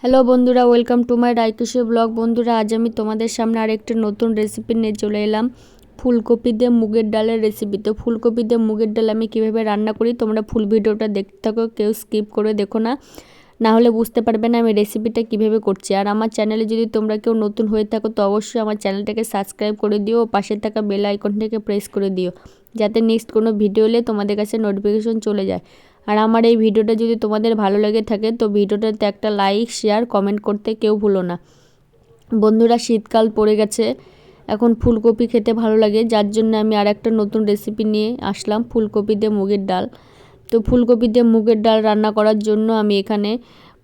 Hello বন্ধুরা, welcome to my রাইকুশি blog. বন্ধুরা, আজ আমি তোমাদের সামনে আরেকটা নতুন রেসিপি নিয়ে চলে এলাম, ফুলকপি দিয়ে মুগের ডালের রেসিপি। তো ফুলকপি দিয়ে মুগের ডাল আমি কীভাবে রান্না করি তোমরা ফুল ভিডিওটা দেখতে থাকো, কেউ স্কিপ করে দেখো না, না হলে বুঝতে পারবে না আমি রেসিপিটা কীভাবে করছি। আর আমার চ্যানেলে যদি তোমরা কেউ নতুন হয়ে থাকো তো অবশ্যই আমার চ্যানেলটাকে সাবস্ক্রাইব করে দিও ও পাশে থাকা বেল আইকনটাকে প্রেস করে দিও, যাতে নেক্সট কোনো ভিডিও এলে তোমাদের কাছে নোটিফিকেশন চলে যায়। আর আমার এই ভিডিওটা যদি তোমাদের ভালো লেগে থাকে তো ভিডিওটাতে একটা লাইক, শেয়ার, কমেন্ট করতে কেউ ভুলো না। বন্ধুরা, শীতকাল পড়ে গেছে, এখন ফুলকপি খেতে ভালো লাগে, যার জন্য আমি আর একটা নতুন রেসিপি নিয়ে আসলাম, ফুলকপি দিয়ে মুগের ডাল। তো ফুলকপি দিয়ে মুগের ডাল রান্না করার জন্য আমি এখানে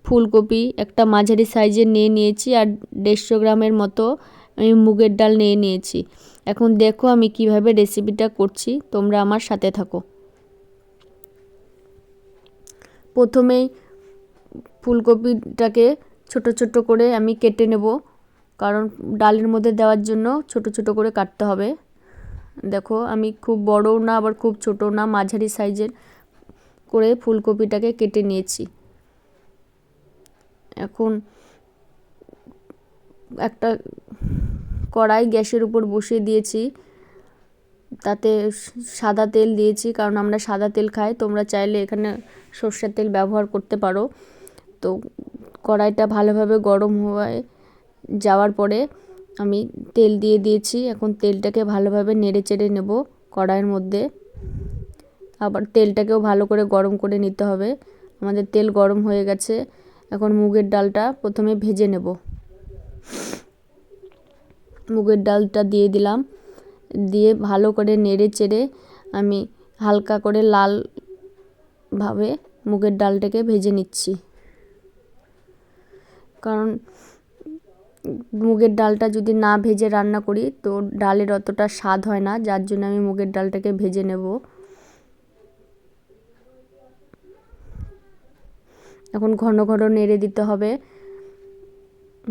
ফুলকপি একটা মাঝারি সাইজের নিয়েছি আর 150 গ্রামের মতো আমি মুগের ডাল নিয়েছি। এখন দেখো আমি কিভাবে রেসিপিটা করছি, তোমরা আমার সাথে থাকো। প্রথমেই ফুলকপিটাকে ছোট ছোট করে আমি কেটে নেব, কারণ ডালের মধ্যে দেওয়ার জন্য ছোট ছোট করে কাটতে হবে। দেখো আমি খুব বড়ও না আবার খুব ছোটো না, মাঝারি সাইজের করে ফুলকপিটাকে কেটে নিয়েছি। এখন একটা কড়াই গ্যাসের উপর বসিয়ে দিয়েছি, তাতে সাদা তেল দিয়েছি, কারণ আমরা সাদা তেল খাই, তোমরা চাইলে এখানে সর্ষের তেল ব্যবহার করতে পারো। তো কড়াইটা ভালোভাবে গরম হয়ে যাওয়ার পরে আমি তেল দিয়ে দিয়েছি। এখন তেলটাকে ভালোভাবে নেড়ে চেড়ে নেব কড়াইয়ের মধ্যে, আবার তেলটাকেও ভালো করে গরম করে নিতে হবে। আমাদের তেল গরম হয়ে গেছে, এখন মুগের ডালটা প্রথমে ভেজে নেব। মুগের ডালটা দিয়ে দিলাম, দিয়ে ভালো করে নেড়ে চেড়ে আমি হালকা করে লালভাবে মুগের ডালটাকে ভেজে নিচ্ছি, কারণ মুগের ডালটা যদি না ভেজে রান্না করি তো ডালের অতটা স্বাদ হয় না, যার জন্য আমি মুগের ডালটাকে ভেজে নেব। এখন ঘন ঘন নেড়ে দিতে হবে,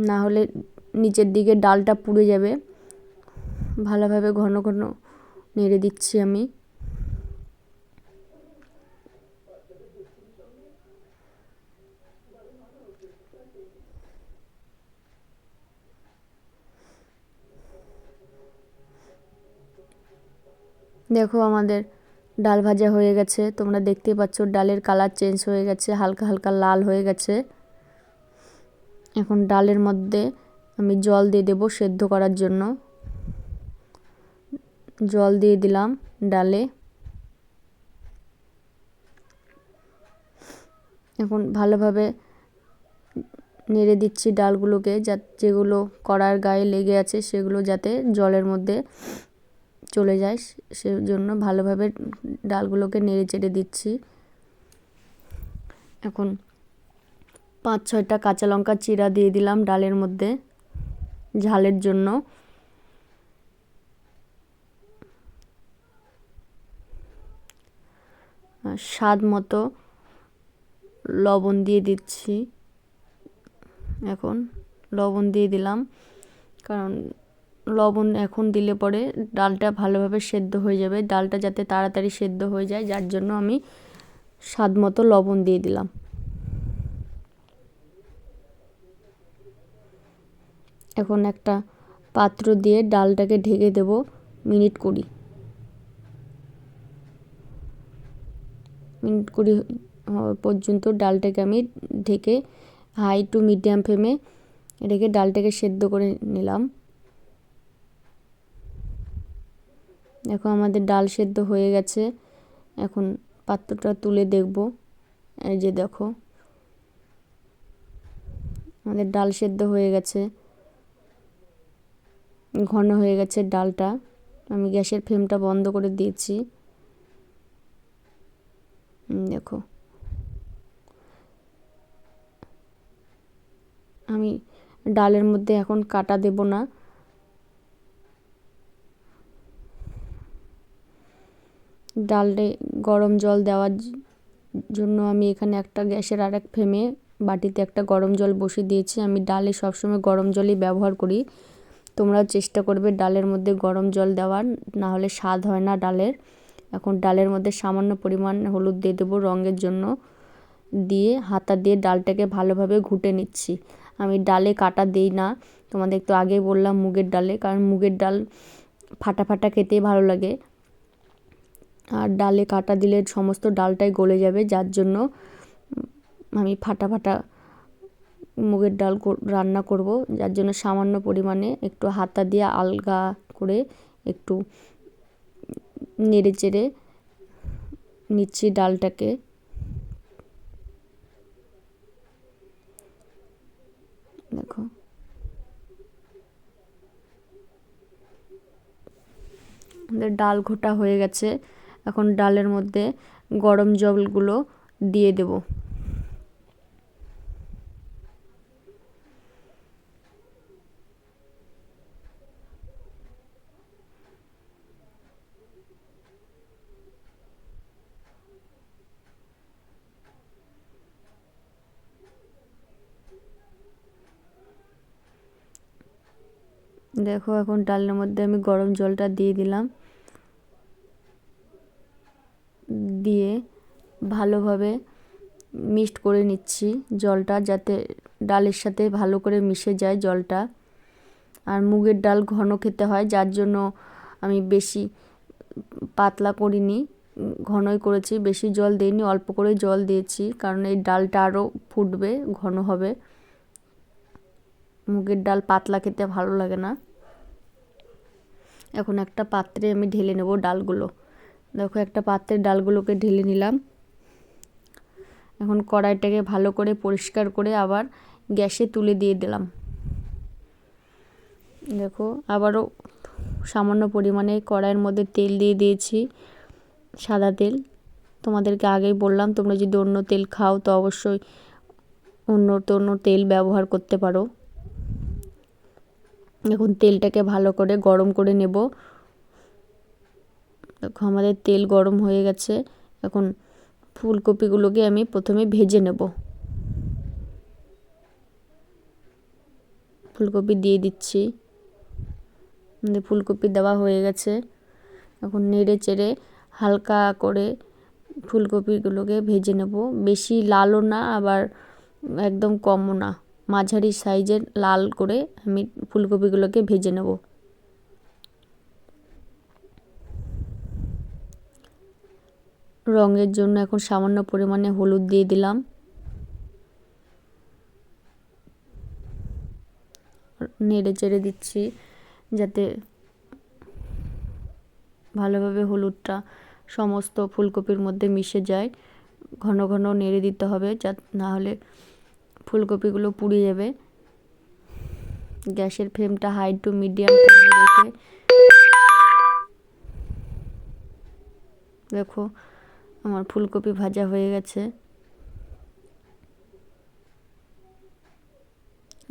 না হলে নিচের দিকে ডালটা পুড়ে যাবে। ভালোভাবে ঘন ঘন নেড়ে দিচ্ছি আমি। দেখো আমাদের ডাল ভাজা হয়ে গেছে, তোমরা দেখতেই পাচ্ছ ডালের কালার চেঞ্জ হয়ে গেছে, হালকা হালকা লাল হয়ে গেছে। এখন ডালের মধ্যে আমি জল দিয়ে দেব সেদ্ধ করার জন্য। জল দিয়ে দিলাম ডালে। এখন ভালোভাবে নেড়ে দিচ্ছি ডালগুলোকে, যেগুলো কড়ার গায়ে লেগে আছে সেগুলো যাতে জলের মধ্যে চলে যায়, সেজন্য ভালোভাবে ডালগুলোকে নেড়ে চেড়ে দিচ্ছি। এখন 5-6টা কাঁচা লঙ্কা চিরা দিয়ে দিলাম ডালের মধ্যে ঝালের জন্য। স্বাদ মতো লবণ দিয়ে দিচ্ছি। এখন লবণ দিয়ে দিলাম, কারণ লবণ এখন দিলে পরে ডালটা ভালোভাবে সেদ্ধ হয়ে যাবে, ডালটা যাতে তাড়াতাড়ি সেদ্ধ হয়ে যায়, যার জন্য আমি স্বাদ মতো লবণ দিয়ে দিলাম। এখন একটা পাত্র দিয়ে ডালটাকে ঢেকে দেব মিনিট 20 পর্যন্ত ডালটাকে আমি ঢেকে হাই টু মিডিয়াম ফ্লেমে রেখে ডালটাকে সেদ্ধ করে নিলাম। দেখো আমাদের ডাল সেদ্ধ হয়ে গেছে। এখন পাত্রটা তুলে দেখব, এই যে দেখো আমাদের ডাল সেদ্ধ হয়ে গেছে, ঘন হয়ে গেছে ডালটা। আমি গ্যাসের ফ্লেমটা বন্ধ করে দিয়েছি। দেখো আমি ডালের মধ্যে এখন কাটা দেব না, ডালে গরম জল দেওয়ার জন্য আমি এখানে একটা গ্যাসের আরেক ফ্লেমে বাটিতে একটা গরম জল বসিয়ে দিয়েছি। আমি ডালে সবসময় গরম জলই ব্যবহার করি, তোমরাও চেষ্টা করবে ডালের মধ্যে গরম জল দেওয়ার, না হলে স্বাদ হয় না ডালের। এখন ডালের মধ্যে সামান্য পরিমাণ হলুদ দিয়ে দেবো রঙের জন্য। দিয়ে হাতা দিয়ে ডালটাকে ভালোভাবে ঘুটে নিচ্ছি। আমি ডালে কাটা দিই না, তোমাদের তো আগেই বললাম মুগের ডালে, কারণ মুগের ডাল ফাটা ফাটা খেতেই ভালো লাগে, আর ডালে কাটা দিলে সমস্ত ডালটাই গলে যাবে, যার জন্য আমি ফাটা ফাটা মুগের ডাল রান্না করব। যার জন্য সামান্য পরিমাণে একটু হাতা দিয়ে আলগা করে একটু নেড়ে চেড়ে নিচ্ছি ডালটাকে। দেখো আমাদের ডাল ঘোটা হয়ে গেছে। এখন ডালের মধ্যে গরম জলগুলো দিয়ে দেব। দেখো এখন ডালের মধ্যে আমি গরম জলটা দিয়ে দিলাম, দিয়ে ভালোভাবে মিক্সড করে নিচ্ছি জলটা, যাতে ডালের সাথে ভালো করে মিশে যায় জলটা। আর মুগের ডাল ঘন খেতে হয়, যার জন্য আমি বেশি পাতলা করিনি, ঘনই করেছি, বেশি জল দিইনি, অল্প করে জল দিয়েছি, কারণ এই ডালটা আরও ফুটবে, ঘন হবে। মুগের ডাল পাতলা খেতে ভালো লাগে না। এখন একটা পাত্রে আমি ঢেলে নেব ডালগুলো। দেখো একটা পাত্রে ডালগুলোকে ঢেলে নিলাম। এখন কড়াইটাকে ভালো করে পরিষ্কার করে আবার গ্যাসে তুলে দিয়ে দিলাম। দেখো আবারও সামান্য পরিমাণে কড়াইয়ের মধ্যে তেল দিয়ে দিয়েছি, সাদা তেল। তোমাদেরকে আগেই বললাম, তোমরা যদি অন্য তেল খাও তো অবশ্যই অন্য তেল ব্যবহার করতে পারো। এখন তেলটাকে ভালো করে গরম করে নেব। দেখো আমাদের তেল গরম হয়ে গেছে। এখন ফুলকপিগুলোকে আমি প্রথমে ভেজে নেব। ফুলকপি দিয়ে দিচ্ছি। ফুলকপি দেওয়া হয়ে গেছে। এখন নেড়ে চেড়ে হালকা করে ফুলকপিগুলোকে ভেজে নেব। বেশি লালও না, আবার একদম কমও না, মাঝারি সাইজের লাল করে আমি ফুলকপিগুলোকে ভেজে নেব। রঙের জন্য এখন সামান্য পরিমাণে হলুদ দিয়ে দিলাম। নেড়ে চেড়ে দিচ্ছি যাতে ভালোভাবে হলুদটা সমস্ত ফুলকপির মধ্যে মিশে যায়। ঘন ঘন নেড়ে দিতে হবে, যা না হলে ফুলকপিগুলো পুড়ে যাবে। গ্যাসের ফ্লেমটা হাই টু মিডিয়াম ফ্লেমে রেখে দেখো আমার ফুলকপি ভাজা হয়ে গেছে।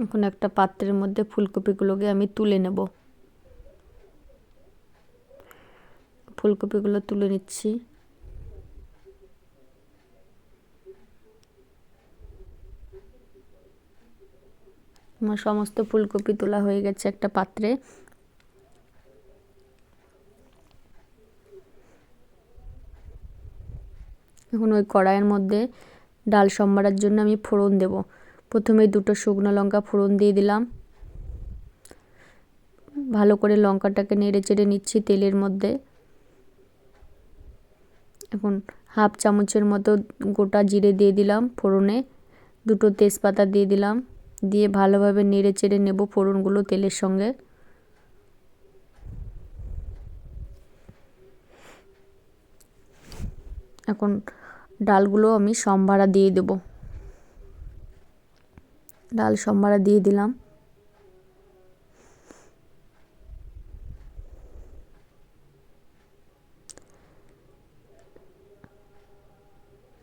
এখন একটা পাত্রের মধ্যে ফুলকপিগুলোকে আমি তুলে নেব। ফুলকপিগুলো তুলে নিচ্ছি। আমার সমস্ত ফুলকপি তোলা হয়ে গেছে একটা পাত্রে। এখন ওই কড়াইয়ের মধ্যে ডাল সম্বারের জন্য আমি ফোড়ন দেব। প্রথমে দুটো শুকনো লঙ্কা ফোড়ন দিয়ে দিলাম। ভালো করে লঙ্কাটাকে নেড়ে চেড়ে নিচ্ছি তেলের মধ্যে। এখন হাফ চামচের মতো গোটা জিরে দিয়ে দিলাম ফোড়নে, দুটো তেজপাতা দিয়ে দিলাম, দিয়ে ভালোভাবে নেড়ে চেড়ে নেব ফোড়নগুলো তেলের সঙ্গে। এখন ডালগুলো আমি সম্বারা দিয়ে দেব। ডাল সম্বারা দিয়ে দিলাম।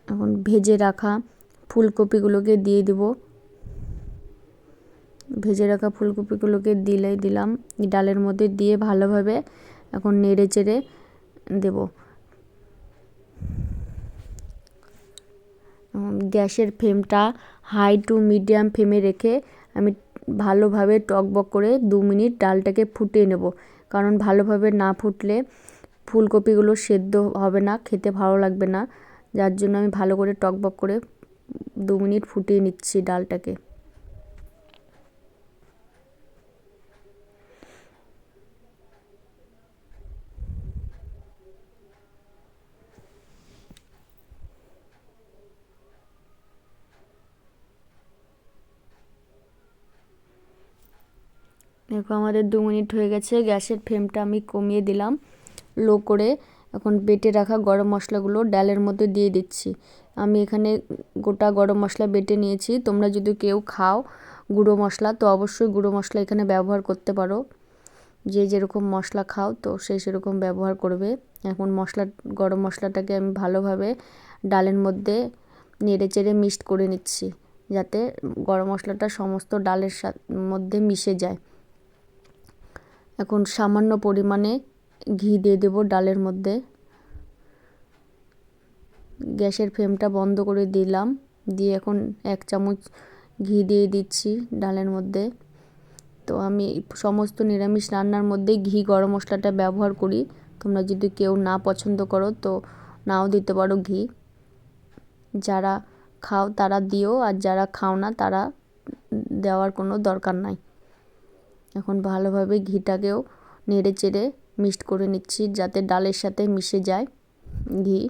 এখন ভেজে রাখা ফুলকপিগুলোকে দিয়ে দেব। ভেজে রাখা ফুলকপিগুলোকে দিলাম ডালের মধ্যে, দিয়ে ভালোভাবে এখন নেড়ে চেড়ে দেব। গ্যাসের ফ্লেমটা হাই টু মিডিয়াম ফ্লেমে রেখে আমি ভালোভাবে টকবক করে 2 মিনিট ডালটাকে ফুটিয়ে নেব, কারণ ভালোভাবে না ফুটলে ফুলকপিগুলো সেদ্ধ হবে না, খেতে ভালো লাগবে না। যার জন্য আমি ভালো করে টকবক করে 2 মিনিট ফুটিয়ে নিচ্ছি ডালটাকে। দেখো আমাদের 2 মিনিট হয়ে গেছে। গ্যাসের ফ্লেমটা আমি কমিয়ে দিলাম লো করে। এখন বেটে রাখা গরম মশলাগুলো ডালের মধ্যে দিয়ে দিচ্ছি। আমি এখানে গোটা গরম মশলা বেটে নিয়েছি। তোমরা যদি কেউ খাও গুঁড়ো মশলা তো অবশ্যই গুঁড়ো মশলা এখানে ব্যবহার করতে পারো। যে যেরকম মশলা খাও তো সেরকম ব্যবহার করবে। এখন গরম মশলাটাকে আমি ভালোভাবে ডালের মধ্যে নেড়ে চেড়ে মিক্সড করে নিচ্ছি, যাতে গরম মশলাটা সমস্ত ডালের মধ্যে মিশে যায়। এখন সামান্য পরিমাণে ঘি দিয়ে দেব ডালের মধ্যে। গ্যাসের ফ্লেমটা বন্ধ করে দিলাম, দিয়ে এখন 1 চামচ ঘি দিয়ে দিচ্ছি ডালের মধ্যে। তো আমি সমস্ত নিরামিষ রান্নার মধ্যে ঘি গরম মশলাটা ব্যবহার করি। তোমরা যদি কেউ না পছন্দ করো তো নাও দিতে পারো ঘি। যারা খাও তারা দিও, আর যারা খাও না তারা দেওয়ার কোনো দরকার নাই। এখন ভালোভাবে ঘিটাকেও নেড়ে চেড়ে মিক্সড করে নিচ্ছি, যাতে ডালের সাথে মিশে যায় ঘি।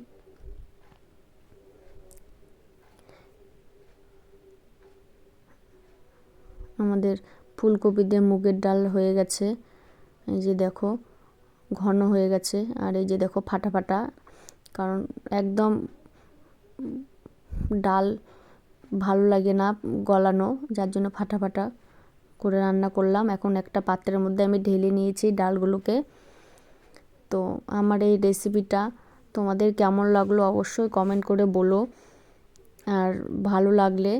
আমাদের ফুলকপি দিয়ে মুগের ডাল হয়ে গেছে। এই যে দেখো ঘন হয়ে গেছে, আর এই যে দেখো ফাটা ফাটা, কারণ একদম ডাল ভালো লাগে না গলানো, যার জন্য ফাটা ফাটা করে রান্না করলাম। এখন একটা পাত্রের মধ্যে আমি ঢেলে নিয়েছি ডালগুলোকে। তো আমার এই রেসিপিটা তোমাদের কেমন লাগলো অবশ্যই কমেন্ট করে বলো। আর ভালো লাগলে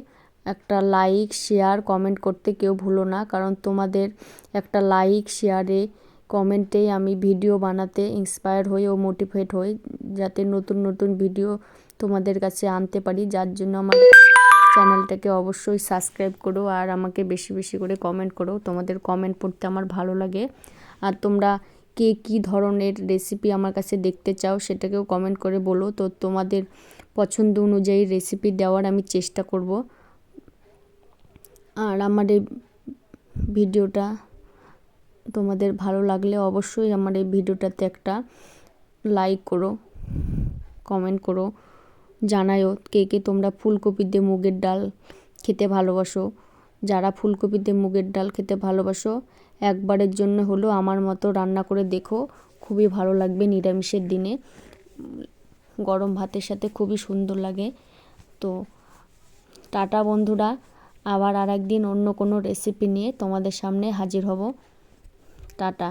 একটা লাইক শেয়ার কমেন্ট করতে কেউ ভুলো না, কারণ তোমাদের একটা লাইক শেয়ারে কমেন্টেই আমি ভিডিও বানাতে ইন্সপায়ার হই ও মোটিভেট হই, যাতে নতুন নতুন ভিডিও তোমাদের কাছে আনতে পারি। যার জন্য আমার চ্যানেলটাকে অবশ্যই সাবস্ক্রাইব করো, আর আমাকে বেশি বেশি করে কমেন্ট করো। তোমাদের কমেন্ট পড়তে আমার ভালো লাগে। আর তোমরা কে কী ধরনের রেসিপি আমার কাছে দেখতে চাও সেটাকেও কমেন্ট করে বলো। তো তোমাদের পছন্দ অনুযায়ী রেসিপি দেওয়ার আমি চেষ্টা করব। আর আমার এই ভিডিওটা তোমাদের ভালো লাগলে অবশ্যই আমার এই ভিডিওটাতে একটা লাইক করো, কমেন্ট করো, জানায়ও কে কে তোমরা ফুলকপি দিয়ে মুগের ডাল খেতে ভালোবাসো। যারা ফুলকপি দিয়ে মুগের ডাল খেতে ভালোবাসো একবারের জন্য হলো আমার মতো রান্না করে দেখো, খুবই ভালো লাগবে। নিরামিষের দিনে গরম ভাতের সাথে খুবই সুন্দর লাগে। তো টাটা বন্ধুরা, আবার আরেকদিন অন্য কোনো রেসিপি নিয়ে তোমাদের সামনে হাজির হব। টাটা।